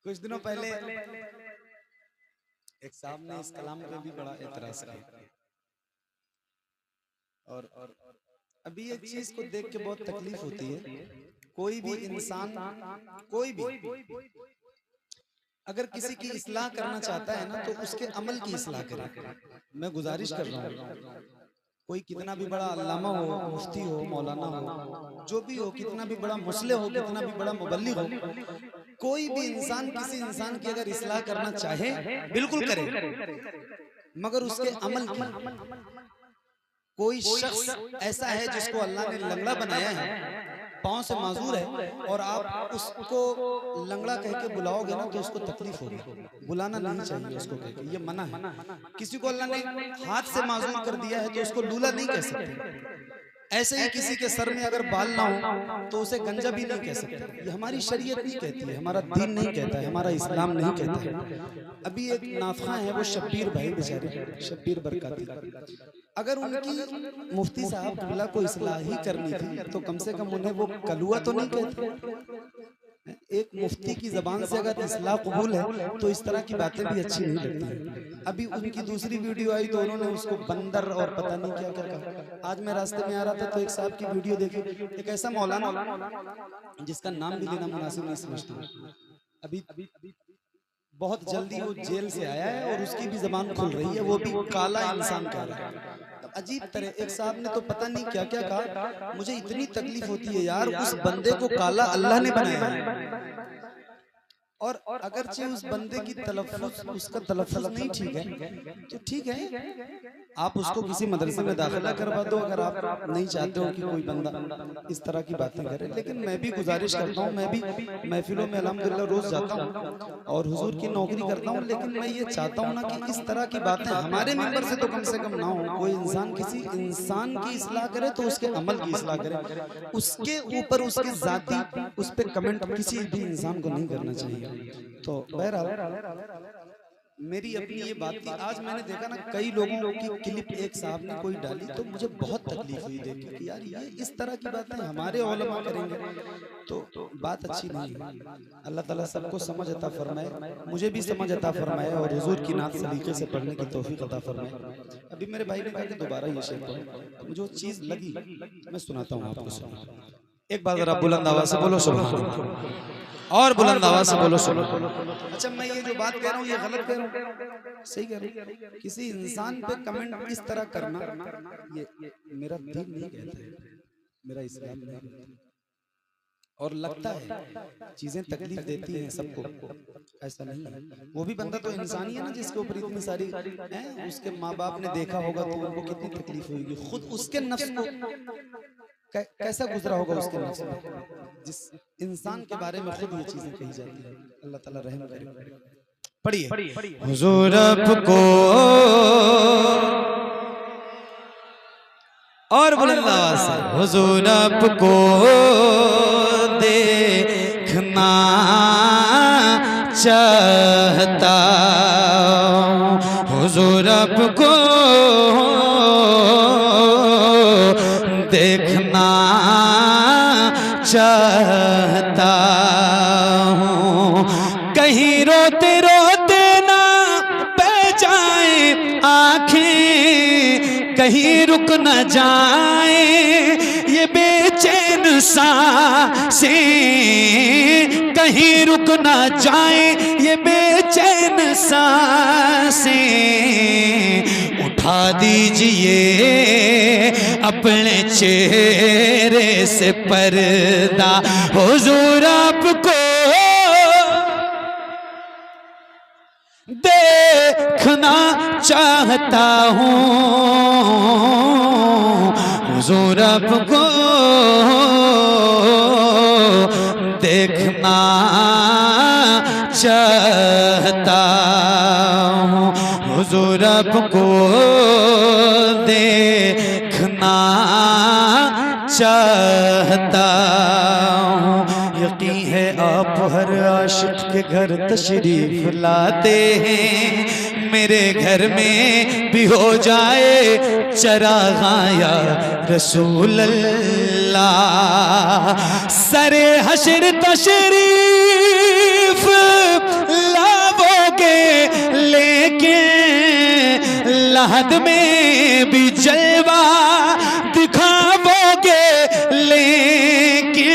कुछ दिनों पहले एक साहब ने इस कलाम पे भी बड़ा एतराज किया और अभी एक चीज को देख के बहुत तकलीफ होती है। कोई भी इंसान कोई भी अगर किसी की इस्लाह करना चाहता है ना तो उसके अमल की इस्लाह करे। मैं गुजारिश कर रहा हूँ, कोई कितना भी बड़ा अल्लामा हो, मुफ्ती हो, मौलाना हो, जो भी हो, कितना भी बड़ा मुस्लिम हो, कितना भी बड़ा मुबल्लिग हो, कोई भी इंसान किसी इंसान की अगर इस्लाह करना चाहे बिल्कुल करे, मगर उसके अमल की। कोई शख्स ऐसा है जिसको अल्लाह ने लंगड़ा बनाया है, पांव से माजूर है, और आप उसको लंगड़ा कह के बुलाओगे ना तो उसको तकलीफ होगी। बुलाना नहीं चाहिए उसको कह के, ये मना है। किसी को अल्लाह ने हाथ से माजूर कर दिया है तो उसको लूला नहीं कह सकते। ऐसे ही किसी के सर में अगर बाल ना हो तो उसे गंजा भी नहीं कह सकते। ये हमारी शरीयत नहीं कहती है, हमारा दीन नहीं कहता है, हमारा इस्लाम नहीं कहता है। अभी एक नाफा है, वो शब्बीर भाई बेचारे, शब्बीर बरकाती, अगर उनकी मुफ्ती साहब किबला को इस्लाह ही करनी थी तो कम से कम उन्हें वो कलुआ तो नहीं कहते। एक मुफ्ती की जबान से अगर इस्लाह कबूल है तो इस तरह की बातें भी अच्छी नहीं लगती। अभी उनकी दूसरी वीडियो आई तो उन्होंने उसको बंदर और पता नहीं क्या क्या कहा। आज मैं रास्ते में आ रहा था तो एक साहब की वीडियो देखी, एक ऐसा मौलाना जिसका नाम भी लेना मुनासिब नहीं समझता, अभी बहुत जल्दी वो जेल से आया है और उसकी भी जबान खुल रही है, वो भी काला इंसान कह रहा है। अजीब तरह एक साहब ने तो पता नहीं क्या क्या कहा। मुझे इतनी तकलीफ होती है यार, उस बंदे को काला अल्लाह ने बनाया है, और अगरचे उस बंदे की तलफ्फुज़, उसका तलफ्फुज़ नहीं ठीक है तो ठीक है, आप उसको किसी मदरसे में दाखिला करवा दो अगर आप नहीं चाहते हो कि कोई बंदा इस तरह की बातें करे। लेकिन मैं भी गुजारिश करता हूँ, मैं भी महफिलों में अल्हम्दुलिल्लाह रोज जाता हूँ और हुजूर की नौकरी करता हूँ, लेकिन मैं ये चाहता हूँ ना कि इस तरह की बातें हमारे मेंबर से तो कम ना हो। कोई इंसान किसी इंसान की इस्लाह करे तो उसके अमल की इस्लाह करे, उसके ऊपर उसके जाती उस पर कमेंट किसी भी इंसान को नहीं करना चाहिए। तो बहरहाल मेरी अपनी ये बात थी। आज मैंने देखा ना कई लोगों की क्लिप एक साहब ने कोई डाली तो मुझे बहुत तकलीफ हुई देख के कि यार ये इस तरह की बातें हमारे उलमा करेंगे तो बात अच्छी नहीं है। अल्लाह ताला सबको समझ अता फरमाए, मुझे भी समझ अता फरमाए और हुजूर की नात सलीके से पढ़ने की तौफीक अता फरमाए। अभी मेरे भाई ने कहा कि दोबारा ये शेर पढ़ो, मुझे वो चीज लगी, मैं सुनाता हूँ आपको। एक बार जरा बुलंद आवाज से बोलो सुभान अल्लाह, और बुलंद आवाज से बोलो सुनो। अच्छा, मैं ये जो बात कह रहा हूँ ये गलत कह रहा हूँ, सही कह रहा हूँ? किसी इंसान पे कमेंट इस तरह करना ये मेरा दीन नहीं कहता है, मेरा इस्लाम नहीं कहता है। और लगता है चीजें तकलीफ देती हैं सबको, ऐसा नहीं है। वो भी बंदा तो इंसान ही है ना जिसके ऊपर इतनी सारी है, उसके माँ बाप ने देखा होगा तो उनको कितनी तकलीफ होगी, खुद उसके नफ्स को कैसा गुजरा होगा उसके नफ्स में, जिस इंसान के बारे में खुद ये चीजें कही जाती है। अल्लाह ताला रहम करे। पढ़िए, हुजूर आपको और बुलंद आवाज से, हुजूर आपको देखना चाहता हूँ, हुजूर आपको देखना चाहता हूँ, कहीं रोते रोते ना बह जाए आँखें, कहीं रुक न जाए ये बेचैन सांसें, कहीं रुक न जाए ये बेचैन सांसें, उठा दीजिए अपने चेहरे से पर्दा, हुजूर आपको देखना चाहता हूँ, हुजूर आपको देखना चाहता हूँ, हुजूर आपको देखना चाहता हूँ। यकीन है आप हर आशिक के घर तशरीफ लाते हैं, मेरे घर में भी हो जाए चराग़ां या रसूल अल्लाह, सरे हशर तशरीफ लेकिन लहद में भी जलवा दिखाओगे, लेकिन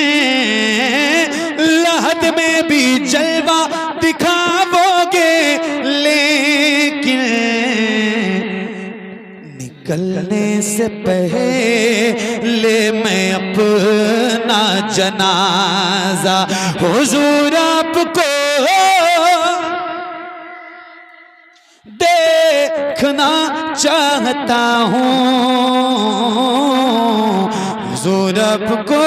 लहद में भी जलवा दिखाओगे, लेकिन निकलने से पहले मैं अपना जनाजा हुजूर आपको देखना चाहता हूँ, हुजूर आपको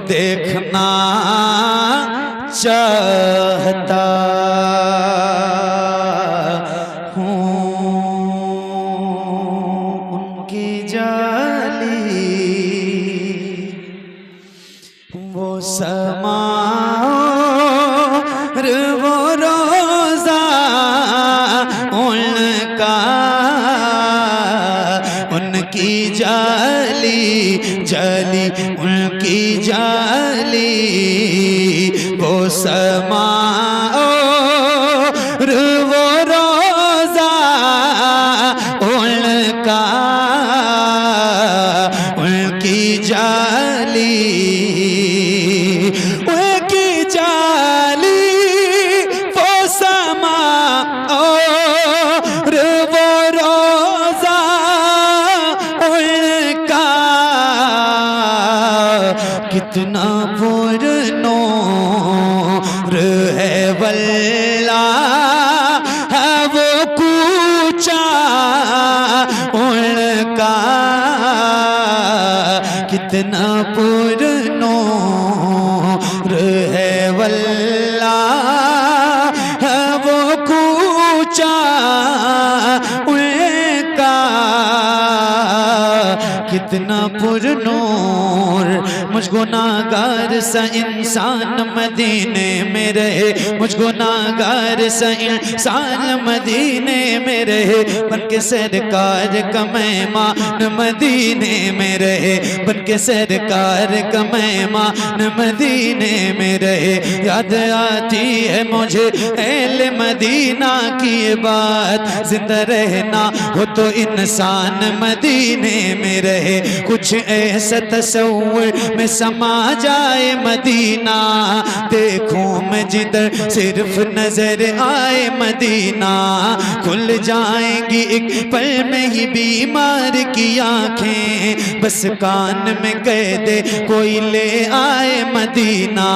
देखना चाहता हूँ। उनकी जाली वो समा वो रोजा उनका, उनकी जाली जाली उनकी जाली वो समा वो रोजा उनका, उनकी जाली उनकी जाली वो समा और वो रोजा उनका, कितना पुरनूर है वल्लाह वो कूचा उनका, कितना पुरनूर है वल्लाह वो कूचा उनका, कितना पुरनूर। मुझ गुनाहगार सा इंसान मदीने में रहे, मुझ गुनाहगार सा इंसान मदीने में रहे, बनके सरकार का मेहमान मदीने में रहे, बनके सरकार का मेहमान मदीने में रहे। याद आती है मुझे अहले मदीना की ये बात, जिंदा रहना हो तो इंसान मदीने में रहे, कुछ ऐसा तस्वीर में समा जाए मदीना, देखूं मैं जिधर सिर्फ नजर आए मदीना, खुल जाएंगी एक पल में ही बीमार की आंखें, बस कान में कह दे कोई ले आए मदीना।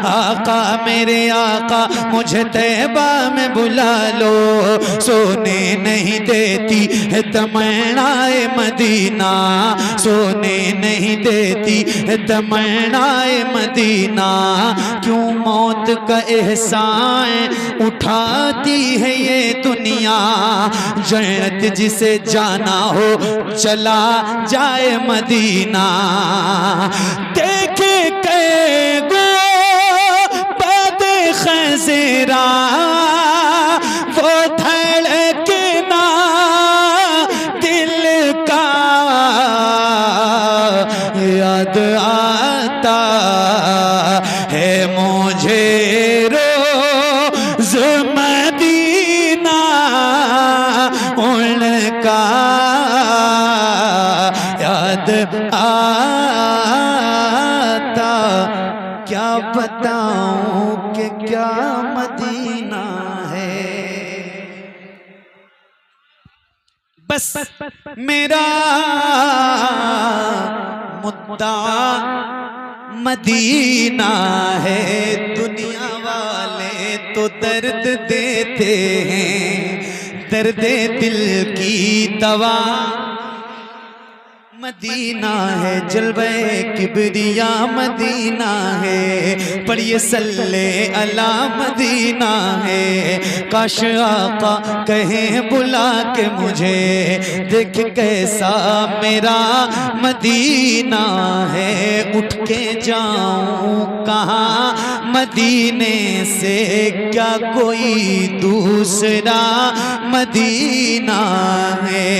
आका मेरे आका मुझे तैबा में बुला लो, सोने नहीं देती है तमन्नाए मदीना, सोने नहीं देती है तमन्नाए मदीना, क्यों मौत का एहसान उठाती है ये दुनिया, जन्नत जिसे जाना हो चला जाए मदीना। देखे कै गो बद खज़रा वो धड़कना दिल का, याद आता है मुझे रोज़ मदीना उनका, याद आता क्या बताऊं कि क्या मदीना है। बस मेरा मुद्दा मदीना है, दुनिया वाले तो दर्द देते हैं, दर्द दिल की दवा मदीना है, जलवे किबरिया मदीना है, पढ़िए सल्ले अला मदीना है। काश आका कहे बुला के मुझे, देख कैसा मेरा मदीना है, उठ के जाऊं कहाँ मदीने से, क्या कोई दूसरा मदीना है।